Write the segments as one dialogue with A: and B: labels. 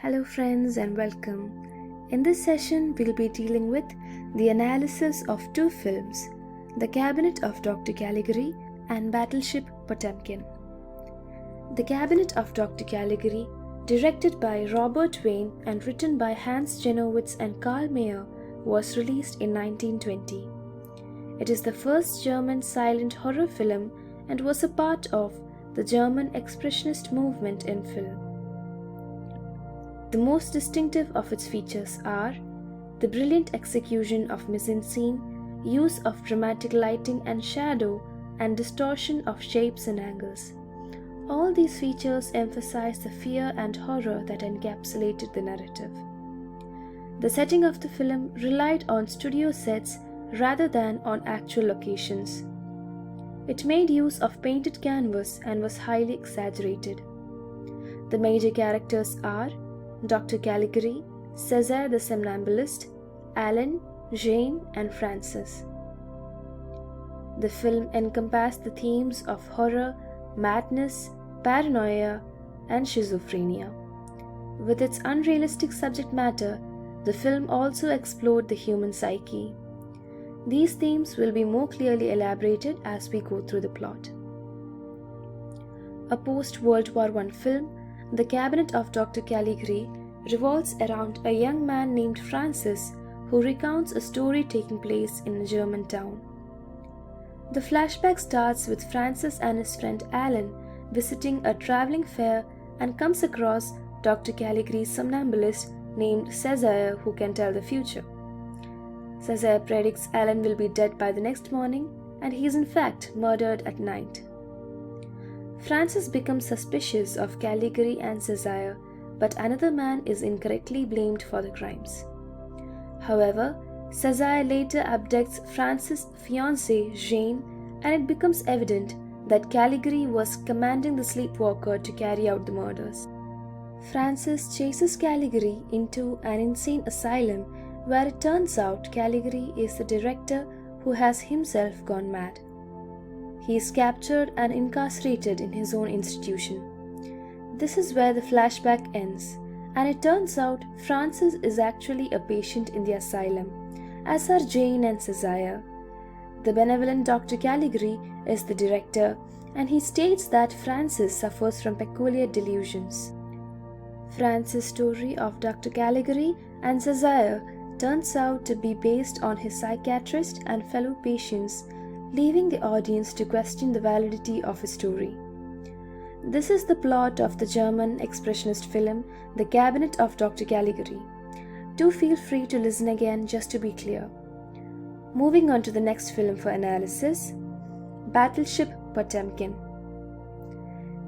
A: Hello friends and welcome. In this session we'll be dealing with the analysis of two films, The Cabinet of Dr. Caligari and Battleship Potemkin. The Cabinet of Dr. Caligari, directed by Robert Wayne and written by Hans Janowitz and Karl Mayer, was released in 1920. It is the first German silent horror film and was a part of the German expressionist movement in film. The most distinctive of its features are the brilliant execution of mise-en-scene, use of dramatic lighting and shadow, and distortion of shapes and angles. All these features emphasize the fear and horror that encapsulated the narrative. The setting of the film relied on studio sets rather than on actual locations. It made use of painted canvas and was highly exaggerated. The major characters are Dr. Caligari, César the Somnambulist, Alan, Jane, and Francis. The film encompassed the themes of horror, madness, paranoia, and schizophrenia. With its unrealistic subject matter, the film also explored the human psyche. These themes will be more clearly elaborated as we go through the plot. A post-World War I film, The Cabinet of Dr. Caligari revolves around a young man named Francis who recounts a story taking place in a German town. The flashback starts with Francis and his friend Alan visiting a traveling fair and comes across Dr. Caligari's somnambulist named César who can tell the future. César predicts Alan will be dead by the next morning, and he is in fact murdered at night. Francis becomes suspicious of Caligari and César, but another man is incorrectly blamed for the crimes. However, César later abducts Francis' fiancée Jane, and it becomes evident that Caligari was commanding the sleepwalker to carry out the murders. Francis chases Caligari into an insane asylum where it turns out Caligari is the director who has himself gone mad. He is captured and incarcerated in his own institution. This is where the flashback ends, and it turns out Francis is actually a patient in the asylum, as are Jane and César. The benevolent Dr. Caligari is the director, and he states that Francis suffers from peculiar delusions. Francis' story of Dr. Caligari and César turns out to be based on his psychiatrist and fellow patients, leaving the audience to question the validity of his story. This is the plot of the German expressionist film The Cabinet of Dr. Caligari. Do feel free to listen again just to be clear. Moving on to the next film for analysis, Battleship Potemkin.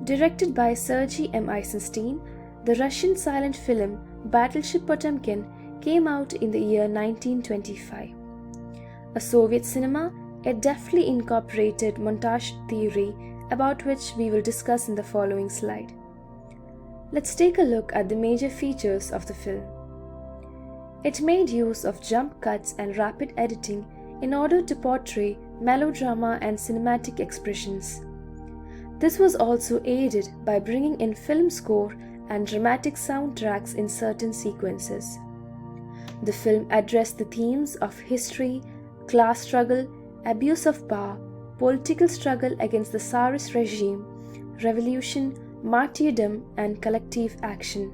A: Directed by Sergei M. Eisenstein, the Russian silent film Battleship Potemkin came out in the year 1925. A Soviet cinema, it deftly incorporated montage theory about which we will discuss in the following slide. Let's take a look at the major features of the film. It made use of jump cuts and rapid editing in order to portray melodrama and cinematic expressions. This was also aided by bringing in film score and dramatic soundtracks in certain sequences. The film addressed the themes of history, class struggle, abuse of power, political struggle against the Tsarist regime, revolution, martyrdom, and collective action.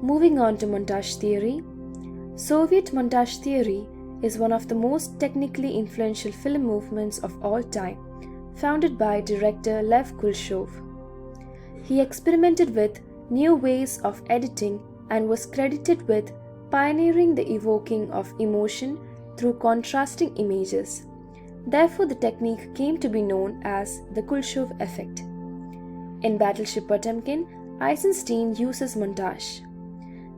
A: Moving on to montage theory. Soviet montage theory is one of the most technically influential film movements of all time, founded by director Lev Kuleshov. He experimented with new ways of editing and was credited with pioneering the evoking of emotion through contrasting images. Therefore, the technique came to be known as the Kuleshov effect. In Battleship Potemkin, Eisenstein uses montage.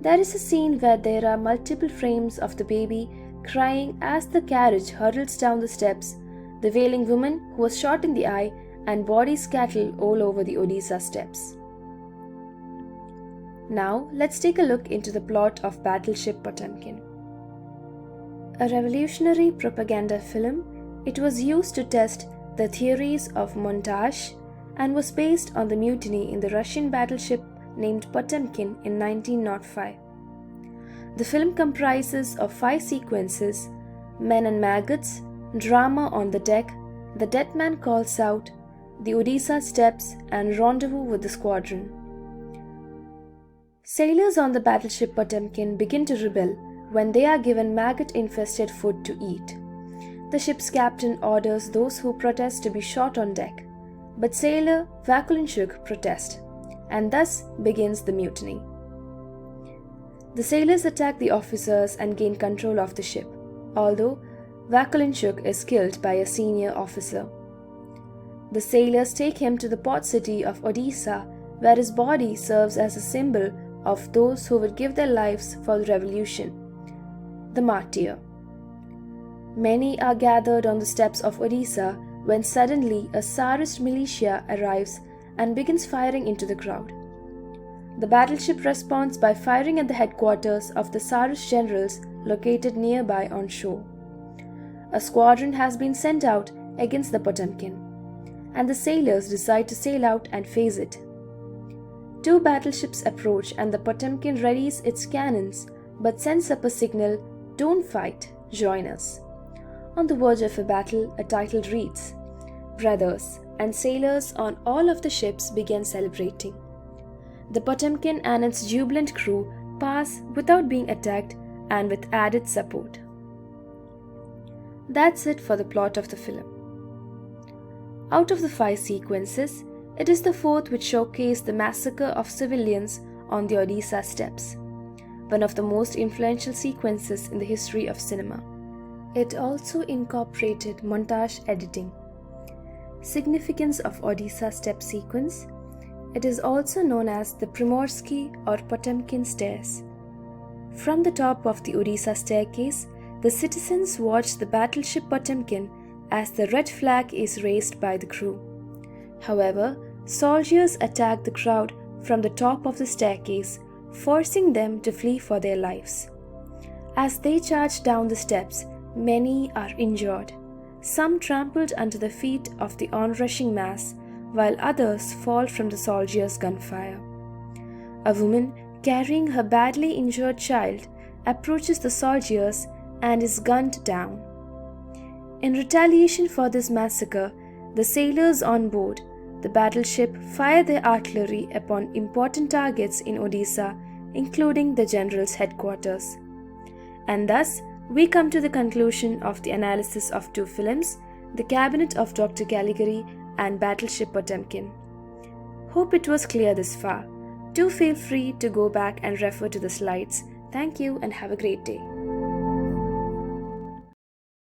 A: There is a scene where there are multiple frames of the baby crying as the carriage hurtles down the steps, the wailing woman who was shot in the eye, and bodies scattered all over the Odessa steps. Now, let's take a look into the plot of Battleship Potemkin. A revolutionary propaganda film, it was used to test the theories of montage and was based on the mutiny in the Russian battleship named Potemkin in 1905. The film comprises of 5 sequences: Men and Maggots, Drama on the Deck, The Dead Man Calls Out, The Odisha Steps, and Rendezvous with the Squadron. Sailors on the battleship Potemkin begin to rebel when they are given maggot-infested food to eat. The ship's captain orders those who protest to be shot on deck, but sailor Vakulinchuk protests, and thus begins the mutiny. The sailors attack the officers and gain control of the ship, although Vakulinchuk is killed by a senior officer. The sailors take him to the port city of Odisha, where his body serves as a symbol of those who would give their lives for the revolution, the martyr. Many are gathered on the steps of Odisha when suddenly a Tsarist militia arrives and begins firing into the crowd. The battleship responds by firing at the headquarters of the Tsarist generals located nearby on shore. A squadron has been sent out against the Potemkin, and the sailors decide to sail out and face it. 2 battleships approach and the Potemkin readies its cannons but sends up a signal, "Don't fight, join us." On the verge of a battle, a title reads, "Brothers," and sailors on all of the ships began celebrating. The Potemkin and its jubilant crew pass without being attacked and with added support. That's it for the plot of the film. Out of the 5 sequences, it is the 4th which showcased the massacre of civilians on the Odisha steppes, one of the most influential sequences in the history of cinema. It also incorporated montage editing. Significance of Odisha step sequence: it is also known as the Primorsky or Potemkin stairs. From the top of the Odisha staircase, the citizens watch the battleship Potemkin as the red flag is raised by the crew. However, soldiers attack the crowd from the top of the staircase, forcing them to flee for their lives. As they charge down the steps, many are injured, some trampled under the feet of the onrushing mass, while others fall from the soldiers' gunfire. A woman carrying her badly injured child approaches the soldiers and is gunned down. In retaliation for this massacre, the sailors on board the battleship fire their artillery upon important targets in Odisha, including the general's headquarters. And thus, we come to the conclusion of the analysis of 2 films, The Cabinet of Dr. Caligari and Battleship Potemkin. Hope it was clear this far. Do feel free to go back and refer to the slides. Thank you and have a great day.